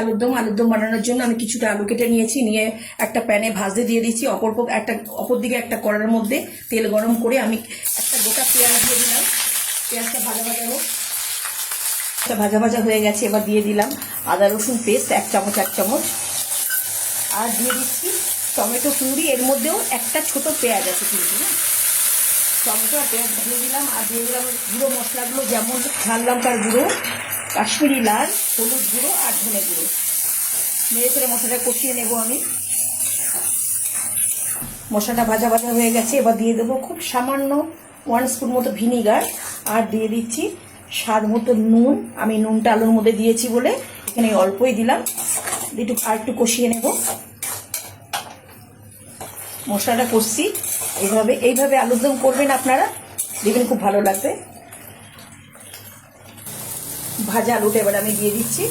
আলুর দম বানানোর জন্য আমি কিছুটা আলু কেটে নিয়েছি, নিয়ে একটা প্যানে ভাজতে দিয়ে দিচ্ছি। অপর দিকে একটা কড়াইয়ের মধ্যে তেল গরম করে আমি একটা গোটা পেঁয়াজ দিয়ে দিলাম। পেঁয়াজটা ভাজা ভাজা হোক। ভাজা ভাজা হয়ে গেছে, এবার দিয়ে দিলাম আদা রসুন পেস্ট 1 চামচ, আর দিয়ে দিচ্ছি টমেটো পিউরি। এর মধ্যেও একটা ছোট পেঁয়াজ আছে কিন্তু, হ্যাঁ, টমেটো আর পেঁয়াজ দিয়ে দিলাম। আর দিয়ে দিলাম গুঁড়ো মশলাগুলো, যেমন ঝাল লঙ্কার গুঁড়ো, কাশ্মীরি লাল, হলুদ গুঁড়ো আর ধনে গুঁড়ো। মেরে ফেলে মশলাটা কষিয়ে নেব আমি। মশলাটা ভাজা ভাজা হয়ে গেছে, এবার দিয়ে দেবো খুব সামান্য 1 স্পুন মতো ভিনিগার, আর দিয়ে দিচ্ছি স্বাদ মতো নুন। আমি নুনটা আলুর মধ্যে দিয়েছি বলে এখানে অল্পই দিলাম। আর একটু কষিয়ে নেব। মশলাটা কষছি। এইভাবে আলুর দম করবেন আপনারা, দেখবেন খুব ভালো লাগবে। ভাজা আলুটা এবার আমি দিয়ে দিচ্ছি।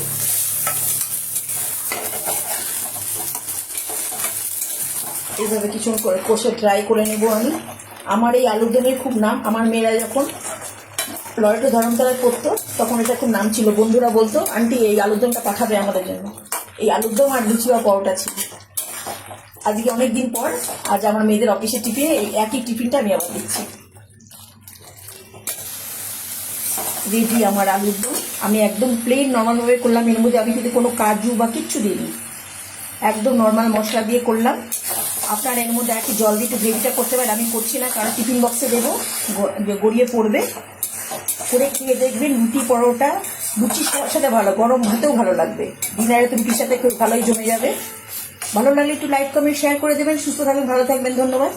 এইভাবে কিছুক্ষণ করে কষে ট্রাই করে নেব আমি। আমার এই আলুর দমের খুব নাম। আমার মেয়েরা যখন লরেটো ধর্মতলায় পড়তো তখন এটা খুব নাম ছিল। বন্ধুরা বলতো, আন্টি এই আলুর দমটা পাঠাবে আমাদের জন্য। এই আলুর দম আর লুচি বা পরোটা ছিল। আজকে অনেক দিন পর আজ আমার মেয়েদের অফিসের টিফিনে এই একই টিফিনটা আমি আবার দিচ্ছি। রেডি আমার আলুর দম। আমি একদম প্লেন নর্মালভাবে করলাম, এর মধ্যে আমি কিন্তু কোনো কাজু বা কিচ্ছু দিইনি, একদম নর্মাল মশলা দিয়ে করলাম। আপনার এর মধ্যে একটু জল দিয়ে একটু গ্রেভিটা করতে পারেন, আমি করছি না কারণ টিফিন বক্সে দেবো, গড়িয়ে পড়বে। করে খেয়ে দেখবেন, রুটি পরোটা, লুচির সাথে ভালো, গরম ভাতেও ভালো লাগবে। ডিনারে তো রুটির সাথে খুব ভালোই জমে যাবে। ভালো লাগলে একটু লাইক কমেন্ট শেয়ার করে দেবেন। সুস্থ থাকবেন, ভালো থাকবেন, ধন্যবাদ।